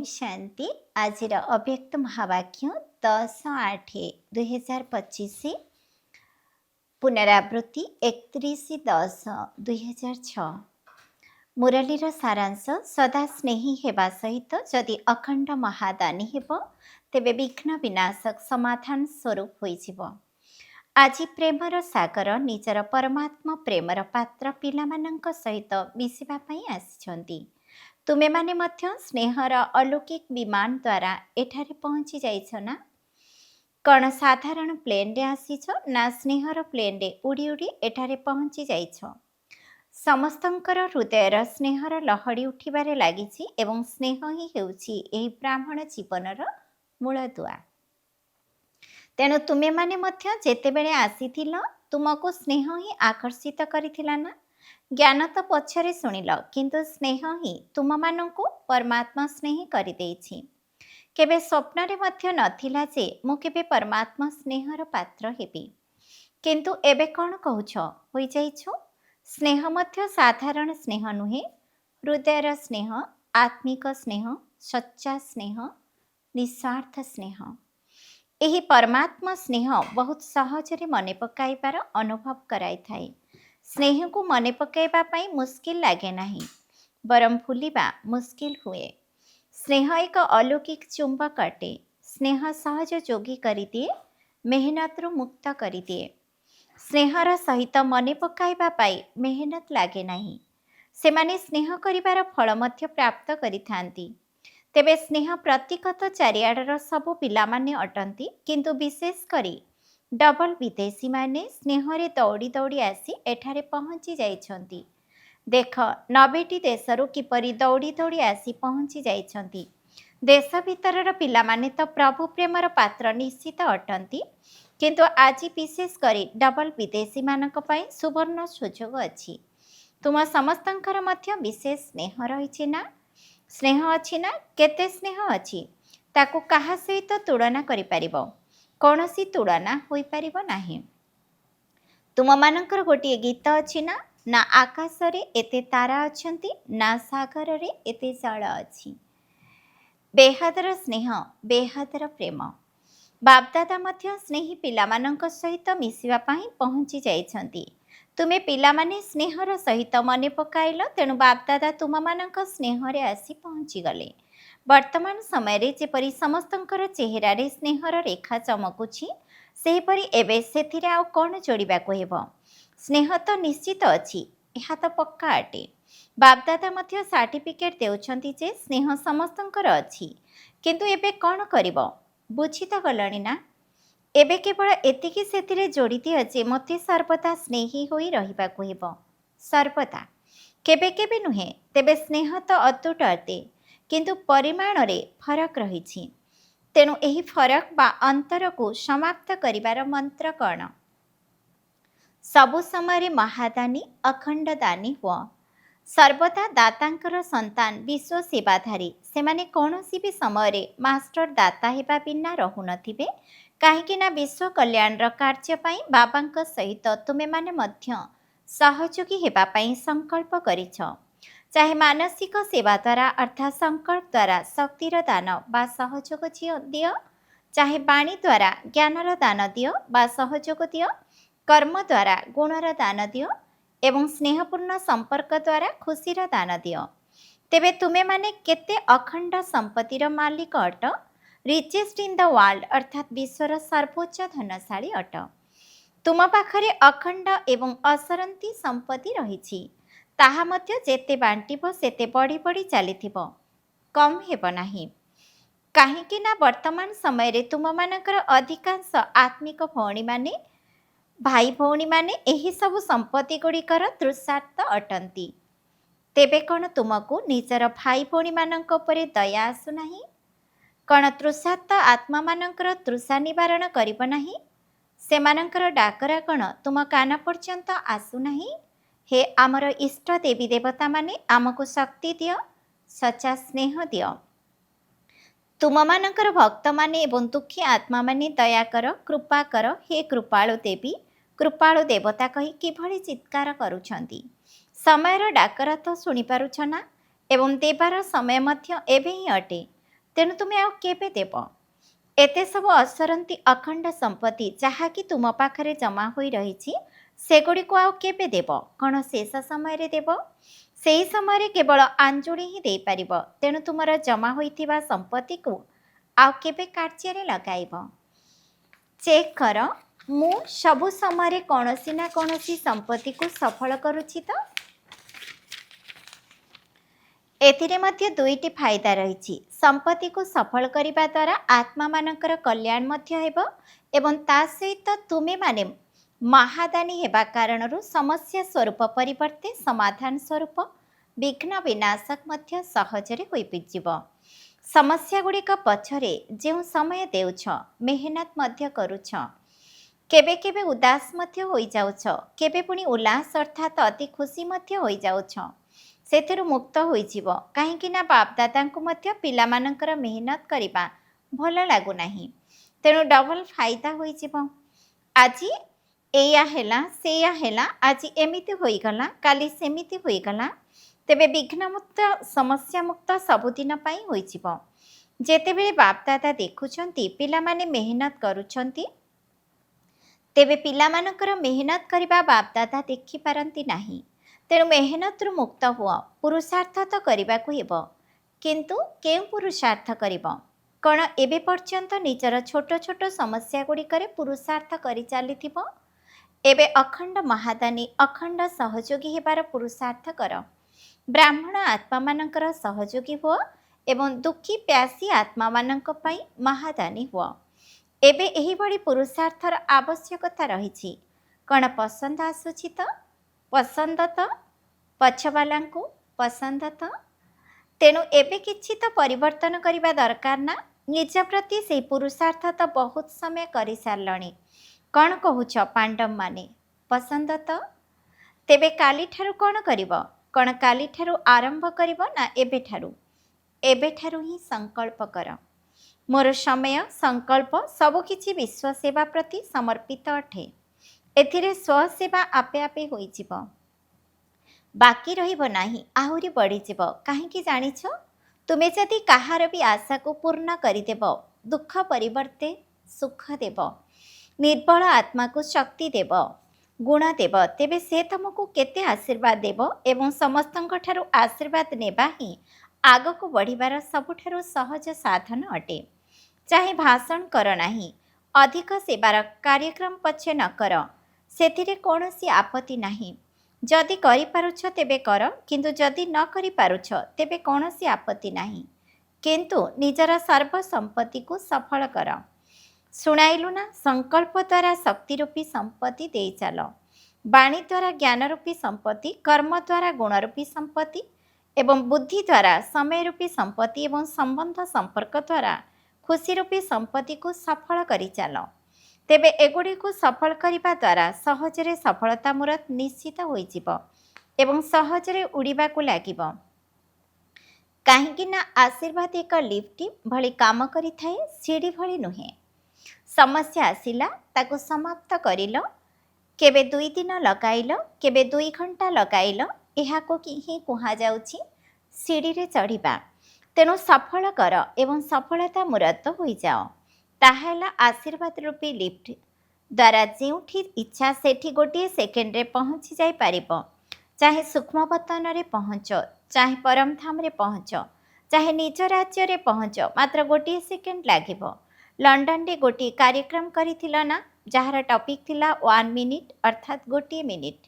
ओम शांति। आज अव्यक्त महावाक्य 10/8/2025 पुनरावृत्ति 31/10/2006। मुरलीर सारांश सदा स्नेही हेबा सहित जदि अखंड महादानी हेब तेबे विघ्न विनाशक समाधान स्वरूप होइजिब। आज प्रेमर सागर निजर परमात्मा प्रेमर पात्र पिलामानंक सहित मिशिबा पई आसिछंती। तुमे माने मध्य स्नेहर अलौकिक विमान द्वारा एठारे पहुँची जाइछ ना? कण साधारण प्लेन रे आसीछ ना स्नेहर प्लेन रे उड़ी उड़ी एठारे पहुँची जाइछ? समस्तंकर हृदयर स्नेहर लहड़ी उठिबारे लागिछि एवं स्नेह ही हेउछि एही ब्राह्मण जीवनर मूलदुआ। तेणु तुमे माने मध्य जेतेबेले आसीथिल तुमको स्नेह ही आकर्षित करिथिला ना? ज्ञान तो पछरे शुणिल किंतु स्नेह ही तुम मानंकु परमात्मा स्नेही करि देइछि। केबे स्वप्न रे मध्य नथिला जे मु केबे परमात्मा स्नेहर पात्र हेबी, किंतु एबे कौन कहूछ होई जाइछु? स्नेह मध्य साधारण स्नेह नुहे, हृदयर स्नेह, आत्मिक स्नेह, सच्चा स्नेह, निस्वार्थ स्नेह। एही परमात्मा स्नेह बहुत सहजरे मने पकाइबार अनुभव कराई थाए। स्नेह को मने पकाइबा पाई मुस्किल लागे नहीं, बरम भूलिबा मुस्किल हुए। स्नेह एक अलौकिक चुंबक अटे। स्नेह सहज जोगी करिदिए, मेहनतरू मुक्त करिदिए। स्नेहर सहित मने पकाइबा पाई मेहनत लागे नहीं। सेमाने स्नेह करिबार फल मध्य प्राप्त करिथांती। तेबे स्नेह प्रतिकत चारिआडर सबु पिलामाने अटंती, किंतु विशेष करी डबल विदेशी माने स्नेहरे दौड़ी दौड़ी आसी एठारे पहुँची जाइछंती। देख 90टी देशरू किपरि दौड़ी दौड़ी आसी पहुँची जाइछंती। देश भितरर पिलामाने तो प्रभु प्रेमर पात्र निश्चित अटंती, किंतु आज विशेष करी डबल विदेशी मानक पई सुवर्ण सुजोग अछि। तुम समस्तंकर मध्य विशेष स्नेह रहिछि ना? स्नेह अछि ना? केते स्नेह अछि ताकू काहा सहित तुलना करि परिबो? कौनसी तुलना होई परिबो नाही। तुम मानकर गोटिए गीत अछि ना? ना आकाश रे एते तारा अछंती, ना सागर रे एते जल अछि। बेहदर स्नेह, बेहदर प्रेम। बापदादा मध्य स्नेही पिलामानंक सहित मिशिबा पई पहुँची जाइछंती। तुमे पिलामाने स्नेहर सहित मने पकाइल, तेणु बापदादा तुम मानंक स्नेहरे आसी पहुँची गले। वर्तमान समय रे जेपरि समस्तंकर चेहरा रे स्नेहर रेखा चमकुछि, सेहीपरि एबे सेथिरे आउ कौन जोड़िबाको हेब? स्नेह तो निश्चित अछि, एहा तो पक्का अटे। बापदादा मध्य सर्टिफिकेट देउछंती जे स्नेह समस्तंकर अछि, किंतु एबे कौन करिब? बुझी तो गलणी ना? एबे केवल एतिकी सेथिरे जोड़ी दिय जे मते सर्वदा स्नेही होई रहिबाको हेब। सर्वदा, केबे केबे नुहे। तेबे स्नेह तो अतुट अटे, किंतु परिमाण रे फरक रहिछि। तेणु एही फरक बा अंतर को समाप्त करिबार मंत्र कौन? सबु समय महादानी अखंड दानी हुआ। सर्वदा दातांकर संतान विश्व सेवाधारी। सेमाने कौनसी भी समय मास्टर दाता हेबा बिना रहु नथिबे, काहेकि ना विश्व कल्याण कार्य पाई बाबांक सहित तुमे माने मध्य सहयोगी हेबा पाई संकल्प करिछ। चाहे मानसिक सेवा द्वारा अर्थात संकल्प द्वारा शक्तिर दान बा सहयोग दिय, चाहे वाणी द्वारा ज्ञानर दान दिय बा सहयोग दिय, कर्म द्वारा गुणर दान दिय एवं स्नेहपूर्ण संपर्क द्वारा खुशीर दान दिय। तेबे तुमे माने केते अखंड संपत्तिर मालिक अट? रिचेस्ट इन द वर्ल्ड अर्थात विश्वर सर्वोच्च धनशाली अट। तुम पाखरे अखंड एवं असरंती संपत्ति रहिछि। ताहा मध्य जेते बांटिब सेते बढ़ी बढ़ी चलिथिब, कम हेब नाही। काहेकि ना वर्तमान समय रे तुम मानकर अधिकांश आत्मिक भौणी माने भाई भौणी माने एही सब संपत्ति गुड़िकर तृषार्थ अटंती। तेबे कौन तुमको निजर भाई भौणी मानक उपरे दया आसु नाही? कौन तृषार्थ आत्मा मानकर तृषा निवारण करिब नाही? सेमानंकर डाकरा कौन तुम कान पर्यंत आसु नाही? हे आमर इष्ट देवी देवता माने आमको शक्ति दिय, सच्चा स्नेह दिय। तुम मानकर भक्त माने एवं दुखी आत्मा माने दया कर, कृपा कर, हे कृपाळु देवी, कृपाळु देवता कही किभଳି चित्कार करुछंती। समयर डाकरा तो शुणी पारुछ ना? एवं देवार समय मध्य एबे ही अटे। ତେଣୁ ତୁମେ ଆଉ କେବେ ଦେବ? ଏତେ ସବୁ ଅସରନ୍ତି ଅଖଣ୍ଡ ସମ୍ପତ୍ତି ଯାହାକି ତୁମ ପାଖରେ ଜମା ହୋଇ ରହିଛି, ସେଗୁଡ଼ିକୁ ଆଉ କେବେ ଦେବ? କ'ଣ ଶେଷ ସମୟରେ ଦେବ? ସେହି ସମୟରେ କେବଳ ଆଞ୍ଜୁଳି ହିଁ ଦେଇପାରିବ। ତେଣୁ ତୁମର ଜମା ହୋଇଥିବା ସମ୍ପତ୍ତିକୁ ଆଉ କେବେ କାର୍ଯ୍ୟରେ ଲଗାଇବ? ଚେକ୍ କର, ମୁଁ ସବୁ ସମୟରେ କୌଣସି ନା କୌଣସି ସମ୍ପତ୍ତିକୁ ସଫଳ କରୁଛି ତ? ଏଥିରେ ମଧ୍ୟ ଦୁଇଟି ଫାଇଦା ରହିଛି। ସମ୍ପତ୍ତିକୁ ସଫଳ କରିବା ଦ୍ୱାରା ଆତ୍ମାମାନଙ୍କର କଲ୍ୟାଣ ମଧ୍ୟ ହେବ ଏବଂ ତା ସହିତ ତୁମେମାନେ ମହାଦାନୀ ହେବା କାରଣରୁ ସମସ୍ୟା ସ୍ୱରୂପ ପରିବର୍ତ୍ତେ ସମାଧାନ ସ୍ୱରୂପ ବିଘ୍ନ ବିନାଶକ ମଧ୍ୟ ସହଜରେ ହୋଇଯିବ। ସମସ୍ୟାଗୁଡ଼ିକ ପଛରେ ଯେଉଁ ସମୟ ଦେଉଛ, ମେହନତ ମଧ୍ୟ କରୁଛ, କେବେ କେବେ ଉଦାସ ମଧ୍ୟ ହୋଇଯାଉଛ, କେବେ ପୁଣି ଉଲ୍ଲାସ ଅର୍ଥାତ୍ ଅତି ଖୁସି ମଧ୍ୟ ହୋଇଯାଉଛ, ସେଥିରୁ ମୁକ୍ତ ହୋଇଯିବ। କାହିଁକି ନା ବାପଦାଦାଙ୍କୁ ମଧ୍ୟ ପିଲାମାନଙ୍କର ମେହନତ କରିବା ଭଲ ଲାଗୁନାହିଁ। ତେଣୁ ଡବଲ ଫାଇଦା ହୋଇଯିବ। ଆଜି ଏଇଆ ହେଲା, ସେଇଆ ହେଲା, ଆଜି ଏମିତି ହୋଇଗଲା, କାଲି ସେମିତି ହୋଇଗଲା। ତେବେ ବିଘ୍ନମୁକ୍ତ ସମସ୍ୟାମୁକ୍ତ ସବୁଦିନ ପାଇଁ ହୋଇଯିବ। ଯେତେବେଳେ ବାପଦାଦା ଦେଖୁଛନ୍ତି ପିଲାମାନେ ମେହନତ କରୁଛନ୍ତି, ତେବେ ପିଲାମାନଙ୍କର ମେହନତ କରିବା ବାପଦାଦା ଦେଖିପାରନ୍ତି ନାହିଁ। ତେଣୁ ମେହନତରୁ ମୁକ୍ତ ହୁଅ। ପୁରୁଷାର୍ଥ ତ କରିବାକୁ ହେବ, କିନ୍ତୁ କେଉଁ ପୁରୁଷାର୍ଥ କରିବ? କ'ଣ ଏବେ ପର୍ଯ୍ୟନ୍ତ ନିଜର ଛୋଟ ଛୋଟ ସମସ୍ୟା ଗୁଡ଼ିକରେ ପୁରୁଷାର୍ଥ କରି ଚାଲିଥିବ? ଏବେ ଅଖଣ୍ଡ ମହାଦାନୀ ଅଖଣ୍ଡ ସହଯୋଗୀ ହେବାର ପୁରୁଷାର୍ଥ କର। ବ୍ରାହ୍ମଣ ଆତ୍ମାମାନଙ୍କର ସହଯୋଗୀ ହୁଅ ଏବଂ ଦୁଃଖୀ ପ୍ୟାସୀ ଆତ୍ମାମାନଙ୍କ ପାଇଁ ମହାଦାନୀ ହୁଅ। ଏବେ ଏହିଭଳି ପୁରୁଷାର୍ଥର ଆବଶ୍ୟକତା ରହିଛି। କ'ଣ ପସନ୍ଦ ଆସୁଛି ତ? ପସନ୍ଦ ତ? ପଛବାଲାଙ୍କୁ ପସନ୍ଦ ତ? ତେଣୁ ଏବେ କିଛି ତ ପରିବର୍ତ୍ତନ କରିବା ଦରକାର ନା? ନିଜ ପ୍ରତି ସେହି ପୁରୁଷାର୍ଥ ତ ବହୁତ ସମୟ କରିସାରିଲଣି। କ'ଣ କହୁଛ ପାଣ୍ଡବମାନେ? ପସନ୍ଦ ତ? ତେବେ କାଲିଠାରୁ କ'ଣ କରିବ? କ'ଣ କାଲିଠାରୁ ଆରମ୍ଭ କରିବ ନା ଏବେଠାରୁ? ଏବେଠାରୁ ହିଁ ସଂକଳ୍ପ କର। ମୋର ସମୟ, ସଂକଳ୍ପ ସବୁକିଛି ବିଶ୍ୱସେବା ପ୍ରତି ସମର୍ପିତ ଅଟେ। ଏଥିରେ ସ୍ୱସେବା ଆପେ ଆପେ ହୋଇଯିବ, ବାକି ରହିବ ନାହିଁ, ଆହୁରି ବଢ଼ିଯିବ। କାହିଁକି ଜାଣିଛ? ତୁମେ ଯଦି କାହାର ବି ଆଶାକୁ ପୂର୍ଣ୍ଣ କରିଦେବ, ଦୁଃଖ ପରିବର୍ତ୍ତେ ସୁଖ ଦେବ, ନିର୍ବଳ ଆତ୍ମାକୁ ଶକ୍ତି ଦେବ, ଗୁଣ ଦେବ, ତେବେ ସେ ତୁମକୁ କେତେ ଆଶୀର୍ବାଦ ଦେବ ଏବଂ ସମସ୍ତଙ୍କଠାରୁ ଆଶୀର୍ବାଦ ନେବା ହିଁ ଆଗକୁ ବଢ଼ିବାର ସବୁଠାରୁ ସହଜ ସାଧନ ଅଟେ। ଚାହେଁ ଭାଷଣ କର ନାହିଁ, ଅଧିକ ସେବାର କାର୍ଯ୍ୟକ୍ରମ ପଛେ ନ କର, ସେଥିରେ କୌଣସି ଆପତ୍ତି ନାହିଁ। ଯଦି କରିପାରୁଛ ତେବେ କର, କିନ୍ତୁ ଯଦି ନ କରିପାରୁଛ ତେବେ କୌଣସି ଆପତ୍ତି ନାହିଁ। କିନ୍ତୁ ନିଜର ସର୍ବ ସମ୍ପତ୍ତିକୁ ସଫଳ କର। ଶୁଣାଇଲୁ ନା, ସଂକଳ୍ପ ଦ୍ୱାରା ଶକ୍ତି ରୂପୀ ସମ୍ପତ୍ତି ଦେଇ ଚାଲ, ବାଣୀ ଦ୍ୱାରା ଜ୍ଞାନ ରୂପୀ ସମ୍ପତ୍ତି, କର୍ମ ଦ୍ୱାରା ଗୁଣ ରୂପୀ ସମ୍ପତ୍ତି ଏବଂ ବୁଦ୍ଧି ଦ୍ୱାରା ସମୟ ରୂପୀ ସମ୍ପତ୍ତି ଏବଂ ସମ୍ବନ୍ଧ ସମ୍ପର୍କ ଦ୍ୱାରା ଖୁସି ରୂପୀ ସମ୍ପତ୍ତିକୁ ସଫଳ କରି ଚାଲ। ତେବେ ଏଗୁଡ଼ିକୁ ସଫଳ କରିବା ଦ୍ୱାରା ସହଜରେ ସଫଳତା ମୂରତ ନିଶ୍ଚିତ ହୋଇଯିବ ଏବଂ ସହଜରେ ଉଡ଼ିବାକୁ ଲାଗିବ। କାହିଁକି ନା ଆଶୀର୍ବାଦ ଏକ ଲିଫ୍ଟ ଭଳି କାମ କରିଥାଏ, ସିଡ଼ି ଭଳି ନୁହେଁ। ସମସ୍ୟା ଆସିଲା, ତାକୁ ସମାପ୍ତ କରିଲ, କେବେ 2 ଦିନ ଲଗାଇଲ, କେବେ 2 ଘଣ୍ଟା ଲଗାଇଲ, ଏହାକୁ ହିଁ କୁହାଯାଉଛି ସିଡ଼ିରେ ଚଢ଼ିବା। ତେଣୁ ସଫଳ କର ଏବଂ ସଫଳତା ମୂରତ ହୋଇଯାଅ। ତାହା ହେଲା ଆଶୀର୍ବାଦ ରୂପୀ ଲିଫ୍ଟ ଦ୍ୱାରା ଯେଉଁଠି ଇଚ୍ଛା ସେଠି ଗୋଟିଏ ସେକେଣ୍ଡରେ ପହଞ୍ଚି ଯାଇପାରିବ। ଚାହେଁ ସୂକ୍ଷ୍ମପତନରେ ପହଞ୍ଚ, ଚାହେଁ ପରମଧାମରେ ପହଞ୍ଚ, ଚାହେଁ ନିଜ ରାଜ୍ୟରେ ପହଞ୍ଚ, ମାତ୍ର ଗୋଟିଏ ସେକେଣ୍ଡ ଲାଗିବ। ଲଣ୍ଡନରେ ଗୋଟିଏ କାର୍ଯ୍ୟକ୍ରମ କରିଥିଲ ନା, ଯାହାର ଟପିକ୍ ଥିଲା 1 ମିନିଟ୍ ଅର୍ଥାତ୍ ଗୋଟିଏ ମିନିଟ୍।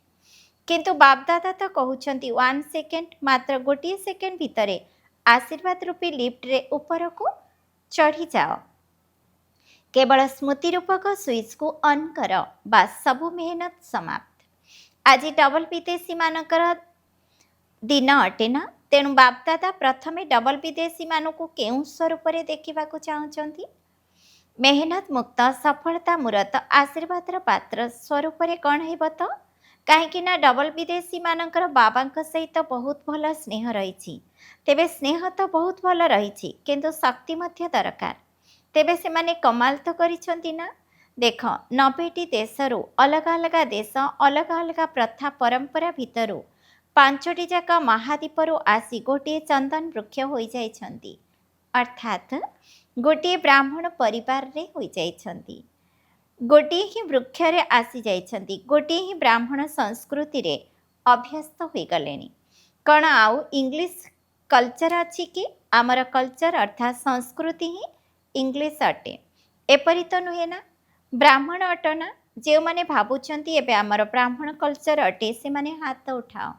କିନ୍ତୁ ବାପଦାଦା ତ କହୁଛନ୍ତି 1 ସେକେଣ୍ଡ, ମାତ୍ର ଗୋଟିଏ ସେକେଣ୍ଡ ଭିତରେ ଆଶୀର୍ବାଦ ରୂପୀ ଲିଫ୍ଟରେ ଉପରକୁ ଚଢ଼ିଯାଅ। କେବଳ ସ୍ମୃତି ରୂପକ ସୁଇଚ୍କୁ ଅନ୍ କର, ବାସ୍, ସବୁ ମେହନତ ସମାପ୍ତ। ଆଜି ଡବଲ ବିଦେଶୀମାନଙ୍କର ଦିନ ଅଟେ ନା? ତେଣୁ ବାପଦାଦା ପ୍ରଥମେ ଡବଲ ବିଦେଶୀମାନଙ୍କୁ କେଉଁ ସ୍ୱରୂପରେ ଦେଖିବାକୁ ଚାହୁଁଛନ୍ତି? ମେହନତ ମୁକ୍ତ ସଫଳତା ମୂରତ ଆଶୀର୍ବାଦର ପାତ୍ର ସ୍ୱରୂପରେ। କ'ଣ ହେବ ତ? କାହିଁକି ନା ଡବଲ ବିଦେଶୀମାନଙ୍କର ବାବାଙ୍କ ସହିତ ବହୁତ ଭଲ ସ୍ନେହ ରହିଛି। ତେବେ ସ୍ନେହ ତ ବହୁତ ଭଲ ରହିଛି, କିନ୍ତୁ ଶକ୍ତି ମଧ୍ୟ ଦରକାର। ତେବେ ସେମାନେ କମାଲ ତ କରିଛନ୍ତି ନା? ଦେଖ, 90ଟି ଦେଶରୁ ଅଲଗା ଅଲଗା ଦେଶ, ଅଲଗା ଅଲଗା ପ୍ରଥା ପରମ୍ପରା ଭିତରୁ 5ଟି ଯାକ ମହାଦ୍ୱୀପରୁ ଆସି ଗୋଟିଏ ଚନ୍ଦନ ବୃକ୍ଷ ହୋଇଯାଇଛନ୍ତି। अर्थात गोटे ब्राह्मण परिवार रे होई जाइछन्ति, गोटे ही वृक्ष रे आसी जाइछन्ति, गोटे ही ब्राह्मण संस्कृति रे अभ्यस्त होई गलेनी। कण आउ इंग्लिश कल्चर अछि कि आमर कल्चर अर्थात संस्कृति ही इंग्लिश अटे, एपरि तो नुहे ना। ब्राह्मण अटना जो माने भावुछन्ति एबे आमर ब्राह्मण कल्चर अटे से माने हाथ उठाओ।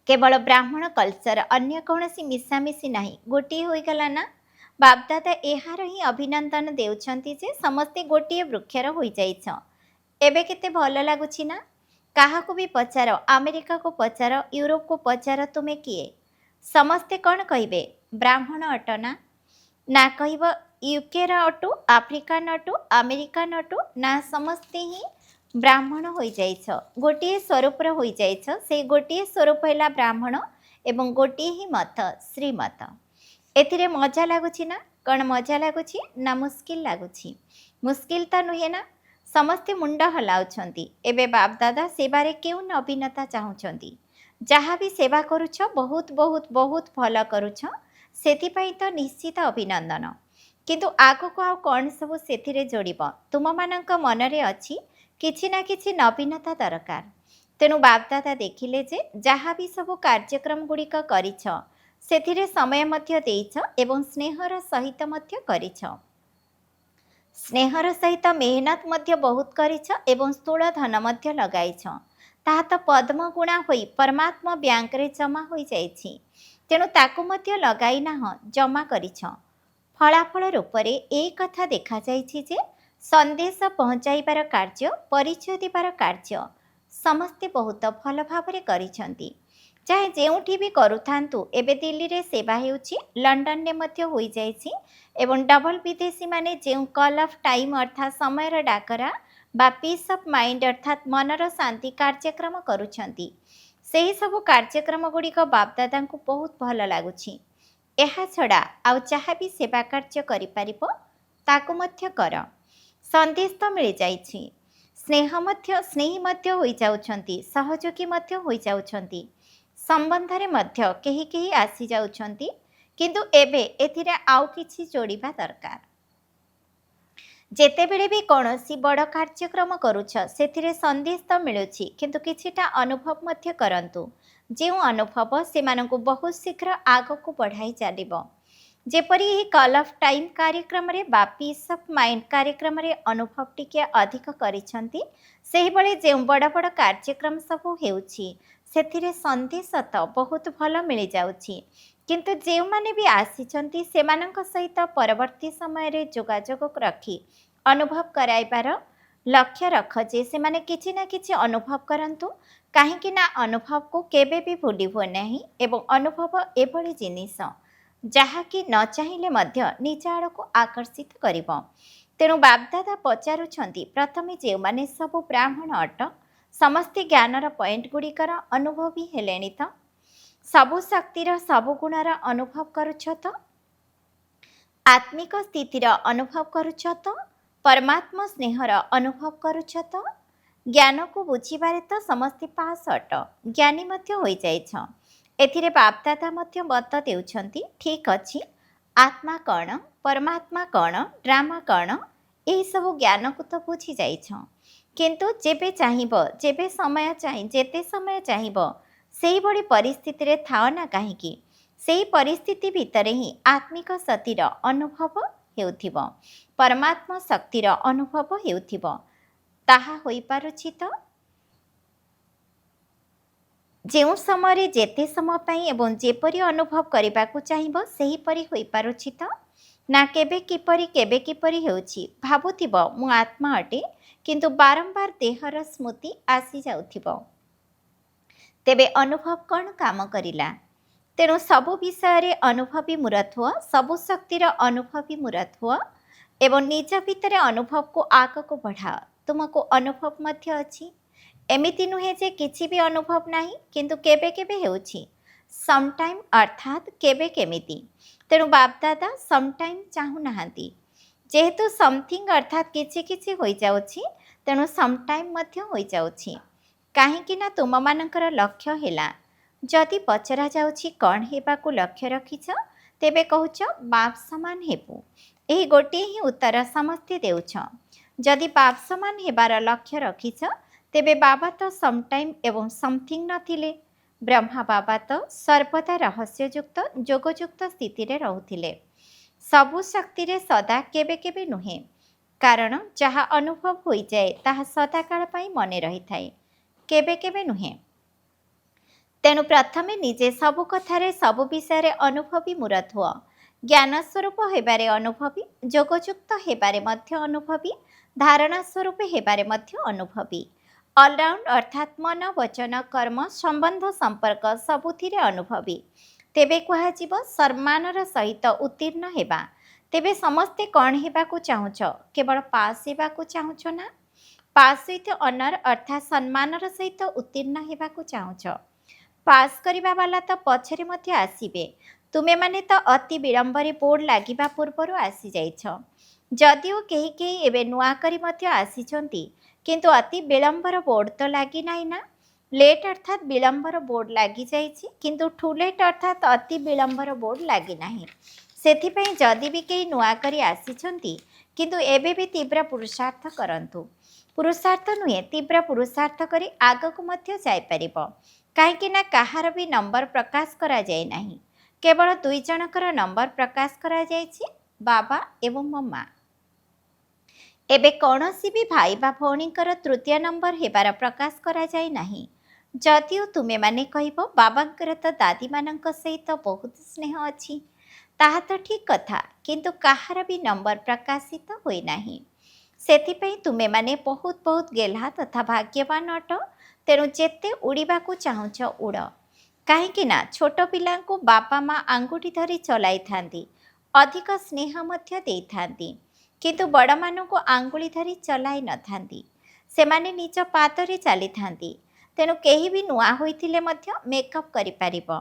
केवल ब्राह्मण कल्चर अन्य कौनसी मिशामिशी नाही, गोटे होई गला ना। बापदादा एहार ही अभिनंदन देउछन्ति जे समस्ते गोटे वृक्षर होई जाइछ। एबे केते भल लागुछि ना। काहाको भी पचार, अमेरिका को पचार, यूरोप को पचार, तुमे किए, समस्ते कौन कहिबे ब्राह्मण अटना ना कहब यूके अटु, आफ्रिकान अटु, अमेरिकान अटु ना, समस्ते ही ब्राह्मण होई जाइछ, गोटे स्वरूपर होई जाइछ। से गोटे स्वरूप हैला ब्राह्मण एवं गोटे ही मत श्रीमत। एथिरे मजा लागुछि ना। कौन मजा लागुछि ना मुस्किल लागुछि? मुस्किल तो नुहे ना। समस्ते मुंड हलाउछन्ति। एबे बाप दादा सेवारे केउ नवीनता चाहुछन्ति। जहाँ भी सेवा करुछ बहुत बहुत बहुत भल करुछ, सेथिपाई तो निश्चित अभिनंदन। किंतु आगको आउ कौन सब सेथिरे जोड़िब? तुम मानक मनरे अछि किछि ना किछि नवीनता दरकार। तेणु बापदादा देखिले जे जहाँ भी सब कार्यक्रम गुड़िक करिछ सेथिरे समय मध्य देइछ एवं स्नेहर सहित मध्य करिछ। स्नेहर सहित मेहनत मध्य बहुत करिछ एवं स्थूल धन मध्य लगाइछ। ताहा तो पद्म गुणा होई परमात्मा बैंक रे जमा होई जाइछि। तेणु ताकु मध्य लगाई नाह, जमा करिछ। फलाफल रूपरे एई कथा देखा जाइछि जे संदेश पहुँचाइबार कार्य, परिचय देबार कार्य समस्ते बहुत भल भावरे करिछन्ति। चाहे जेउठी भी करुथान्तु, एबे दिल्ली रे सेवा हेउछि, लंडन ने मध्य होई जाइछि एवं डबल विदेशी माने जेउ कॉल ऑफ टाइम अर्थात समयर डाकरा बा पीस ऑफ माइंड अर्थात मनर शांति कार्यक्रम करुछन्ति, सेही सब कार्यक्रम गुड़िक बापदादा को बहुत भल लागुछि। एहा छड़ा आउ जहाँ भी सेवा कार्य करिपारिबो ताकु मध्य कर। संदेश तो मिल जाइछि, स्नेही मध्य होई जाउछन्ति, सहयोगी मध्य होई जाउछन्ति, संबंधरे मध्य केही केही आसी जाउछन्ति। किंतु एबे एथिरे आउ किछि जोड़िबा दरकार। जेतेबेले भी कौनसी बड़ कार्यक्रम करुछ सेथिरे संदेश तो मिलुछि, किंतु किछिटा अनुभव मध्य करंतु, जे अनुभव सेमानंकु बहुत शीघ्र आगकु बढ़ाई चलिबो। जेपरि ही कॉल ऑफ टाइम कार्यक्रम रे बा पीस ऑफ माइंड कार्यक्रम रे अनुभव टिके अधिक करिसंती, सेही बळे जे बड़ बड़ कार्यक्रम सब हेउछि सेथिरे संदेश तो बहुत भल मिल जाउछि। किंतु जे माने भी आसीचंती सेमानंक सहित परवर्ती समय रे जोगाजोग रखी अनुभव कराइबार लक्ष्य रख जे से माने किछि ना किछि अनुभव करंतु, काहेकि ना अनुभव को केबे भी भूलिबो नाही एवं अनुभव एभଳି जिनिस जहाँकि न चाहिए मध्य निज आड़क आकर्षित करिब। तेणु बापदादा पचारुछंती प्रथमे जे माने सब ब्राह्मण अट समस्ते ज्ञानर पॉइंट गुड़िकर अनुभवी हेलेनी तो, सबु शक्तिर सबु गुणर अनुभव करुछ तो, आत्मिक स्थितिर अनुभव करुछ तो, परमात्मा स्नेहर अनुभव करुछ तो, ज्ञान को बुझिबारे तो समस्ते पास अट, ज्ञानी मध्य होई जाइछ। एथिरे बापदादा मध्य मत देउछंती, ठीक अछि, आत्मा कण, परमात्मा कण, ड्रामा कण, एही सब ज्ञान को तो बुझी जाइछ। किंतु जेबे चाहिब, जेबे समय चाहि, जेते समय चाहिब सेही बड़ी परिस्थिति रे थाओ ना काहेकि, सेही परिस्थिति भितरे ही आत्मिक शक्तिर अनुभव हेउथिब, परमात्मा शक्तिर अनुभव हेउथिब। ताहा होई पारुछि तो जेउ समय जेते समय पाई एवं जेपरी अनुभव करबाकू चाहिब सेहीपरि होई पारुछि तो ना, केबे किपरि हेउछि भाबुथिब मु आत्मा अटे, किंतु बारंबार देहर स्मृति आसी जाउथिब, तेबे अनुभव कौन काम करिला? तेणु सबु विषय रे अनुभवी मूर्त, सबु शक्तिर अनुभवी मूर्त एवं निज भितर अनुभव को आगको बढ़ाओ। तुमको अनुभव मध्य अछि, एमिति नुहे जे किछि भी अनुभव नाही, किंतु केबे केबे हेउछि, समटाइम अर्थात केबे केमिति। तेणु बापदादा समटाइम चाहू नाहांती, जेहेतु समथिंग अर्थात किछि किछि होई जाउछि, तेणु समटाइम मध्य होई जाउछि। काहेकि ना तुम मानकर लक्ष्य हेला, जदि पचरा जाउछि कौन हेबाकू लक्ष्य रखिछ, तेबे कहूछ बाप समान हेबु। एही गोटे ही उत्तर समस्ते देउछ। जदि बाप समान हेबार लक्ष्य रखिछ तेबे बाबा तो समटाइम एवं समथिंग नथिले। ब्रह्मा बाबा तो सर्वदा रहस्ययुक्त जोगयुक्त स्थिति रे रहुथिले। सबु शक्ति रे सदा केबे केबे नुहे, कारण जहा अनुभव होई जाए ताहा सदाकाल पाई मने रही थाए, केबे केबे नुहे। तेणु प्रथमे निजे सबु कथारे सबु विषय अनुभवी मूरत हुआ। ज्ञान स्वरूप हेबारे अनुभवी, जोगयुक्त हेबारे मध्य अनुभवी, धारणा स्वरूप हेबारे मध्य अनुभवी। ऑलराउंड अर्थात मन वचन कर्म संबंध संपर्क सबुथिरे अनुभवी। तेबे कुहाजिब सम्मानर सहित उत्तीर्ण हेबा। तेबे समस्ते कौन हेबाकु चाहुछ? केवल पास हेबाकु चाहुछ ना? पास विथ ऑनर अर्थात सम्मानर सहित उत्तीर्ण हेबाकु चाहुछ। पास करिबा वाला तो पछरे मध्य आसीबे। तुमे माने तो अति विलंबरे बोर्ड लागिबा पूर्वरु आसी जाइछ। जदिओ केही केही एबे नुआ करी मध्य आसीछंती, किंतु अति विलंबर बोर्ड तो लागी नाही ना। लेट अर्थात विलंबर बोर्ड लागी जाइछि, किंतु टू लेट अर्थात अति विलंबर बोर्ड लागी नाही। सेथिपई जदि भी केही नुआ करी आसीछंती, किंतु एबे भी तीव्र पुरुषार्थ करंतु। पुरुषार्थ नुहे, तीव्र पुरुषार्थ करी आगकु मध्य जाई परिबो। काहेकि ना काहार भी नंबर प्रकाश करा जाए नाही, केवल दुई जनकर नंबर प्रकाश करा जाइछि, बाबा एवं मम्मा। एबे कौनसी भी भाई बा भौणीकर तृतीय नंबर हेबार प्रकाश करा जाए नाही। जदिओ तुमे माने कहिबो बाबांकर तो दादी मानक सहित बहुत स्नेह अछि, ताहा तो ठीक कथा, किंतु काहार भी नंबर प्रकाशित होई नाही। सेथिपई तुमे माने बहुत बहुत गेल्हा तथा भाग्यवान अट। तेणु जेते उड़ीबाकू चाहुछ उड़। काहेकि ना छोट पिलांकु बापा माँ आंगुठी धरी चलाई थांती, अधिक स्नेह मध्य देई थांती, किंतु बड़ मानकु आंगुली धरी चलाई न थांती। सेमाने निज पादरे चली थांती। तेणु केही भी नुआ होइथिले मध्य मेकअप करि पारिबो।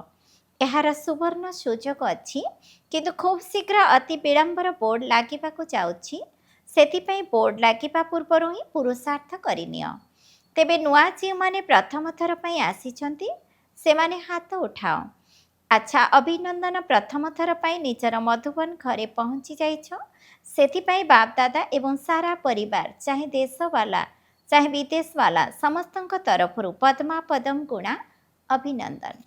एहार सुवर्ण सुजोग अछि, किंतु खूब शीघ्र अति विलंबर बोर्ड लागिबाकू जाउछि। सेथिपई बोर्ड लागिबा पूर्वरु ही पुरुषार्थ करिनियो। तेबे नुआ जो माने प्रथम थर पई आसीचंती, सेमाने हाथ उठाओ। अच्छा, अभिनंदन प्रथम थर पई निजर मधुबन घरे पहुंची जाइछ। सेथिपई बाप दादा एवं सारा परिवार, चाहे देश वाला चाहे विदेश वाला, समस्तंक तरफरु पद्मा पदम गुणा अभिनंदन।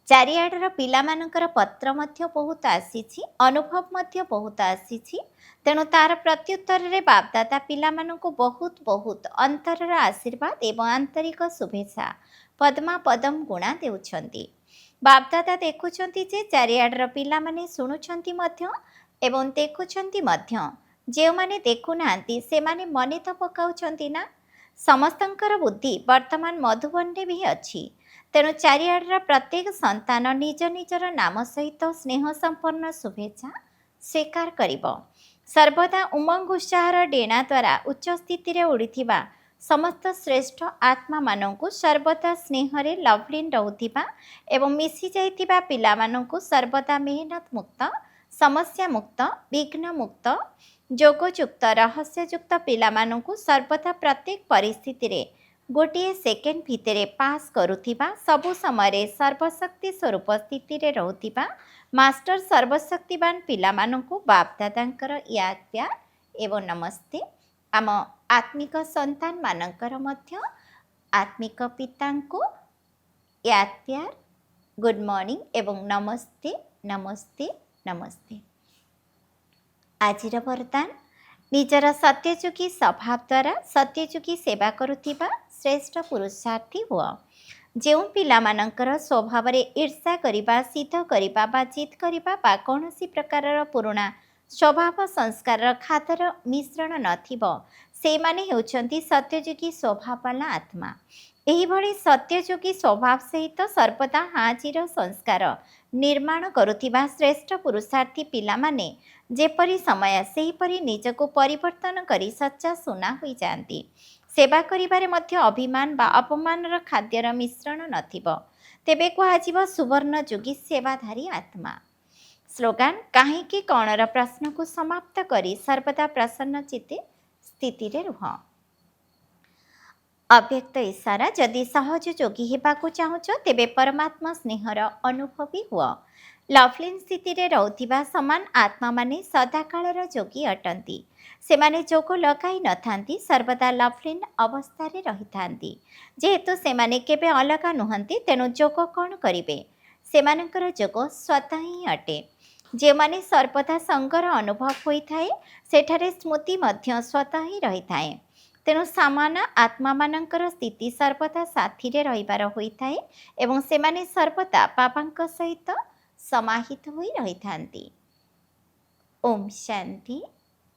चारिआडर पिलामानंकर पत्र मध्य बहुत आसीछि, अनुभव मध्य बहुत आसीछि। तेणु तार प्रत्युत्तर रे बापदादा पिलामानंकु बहुत बहुत अंतरर आशीर्वाद एवं आंतरिक शुभेच्छा पद्मा पदम गुणा देउछंती। बापदादा देखुछंती जे चारिआडर पिलामाने शुणुछंती मध्य एवं देखुछंती मध्य। जेउमाने देखुनांती सेमाने मने तो पकाउछंती ना। समस्तंकर बुद्धि वर्तमान मधुबन रे भी अछि। तेणु चारिआडर प्रत्येक संतान निज निजर नाम सहित स्नेह संपन्न शुभेच्छा स्वीकार करिबो। सर्वदा उमंग उत्साहर डेणा द्वारा उच्च स्थिति रे उड़िथिबा समस्त श्रेष्ठ आत्मा मानंकु सर्वदा स्नेहरे लवलीन रहुथिबा एवं मिसी जाइथिबा पिलामानंकु सर्वदा मेहनत मुक्त, समस्या मुक्त, विघ्न मुक्त, जोगयुक्त रहस्ययुक्त पिलामानंकु सर्वदा प्रत्येक परिस्थिति रे गोटे सेकेंड भितरे पास करुथिबा, सबु समय सर्वशक्ति स्वरूप स्थिति रे रहुथिबा मास्टर सर्वशक्तिवान पिलामानंकु बाप दादांकर याद प्यार एवं नमस्ते। आम आत्मिक संतान मानंकर मध्य आत्मिक पितांकु याद प्यार, गुड मॉर्निंग एवं नमस्ते नमस्ते नमस्ते। आजिर वरदान, निजर सत्यजुगी स्वभाव द्वारा सत्यजुगी सेवा करुथिबा श्रेष्ठ पुरुषार्थी हुआ। ଯେଉଁ ପିଲାମାନଙ୍କର ସ୍ୱଭାବରେ ଈର୍ଷା କରିବା, ସିଦ୍ଧ କରିବା ବା ଜିଦ୍ କରିବା ବା କୌଣସି ପ୍ରକାରର ପୁରୁଣା ସ୍ୱଭାବ ସଂସ୍କାରର ଖାତାର ମିଶ୍ରଣ ନଥିବ, ସେଇମାନେ ହେଉଛନ୍ତି ସତ୍ୟଯୋଗୀ ସ୍ୱଭାବବାଲା ଆତ୍ମା। ଏହିଭଳି ସତ୍ୟଯୋଗୀ ସ୍ୱଭାବ ସହିତ ସର୍ବଦା ହାଜିର ସଂସ୍କାର ନିର୍ମାଣ କରୁଥିବା ଶ୍ରେଷ୍ଠ ପୁରୁଷାರ್ಥୀ ପିଲାମାନେ ଯେପରି ସମୟ ସେହିପରି ନିଜକୁ ପରିବର୍ତ୍ତନ କରି ସଚ୍ଚା ସୁନା ହୋଇଯାଆନ୍ତି। ସେବା କରିବାରେ ମଧ୍ୟ ଅଭିମାନ ବା ଅପମାନର ଖାଦ୍ୟର ମିଶ୍ରଣ ନଥିବ, ତେବେ କୁହାଯିବ ସୁବର୍ଣ୍ଣ ଯୋଗୀ ସେବାଧାରୀ ଆତ୍ମା। ସ୍ଲୋଗାନ, କାହିଁକି କ'ଣର ପ୍ରଶ୍ନକୁ ସମାପ୍ତ କରି ସର୍ବଦା ପ୍ରସନ୍ନ ଚିତ୍ତେ ସ୍ଥିତିରେ ରୁହ। अव्यक्त इशारा जदि सहज जोगी हेबाकु चाहुछ तेबे परमात्मा स्नेहर अनुभवी हुआ। लवलीन स्थिति रे रहुथिबा समान आत्मा माने सदाकालर जोगी अटंती। सेमाने जोग लगाई नथांती, सर्वदा लवलीन अवस्थारे रहिथांती। जेहेतु सेमाने केबे अलगा नुहंती तेणु जोग कौन करिबे? सेमानंकर जोग स्वतः ही अटे। जेमाने सर्वदा संगर अनुभव होइथाए सेठारे स्मृति मध्य स्वतः ही रहिथाए। तेणु सामान आत्मा मानकर स्थिति सर्वदा साथीरे रहिबार होइथाए एवं सेमाने सर्वदा बाबांक सहित समाहित होई रहिथांती। ओम शांति।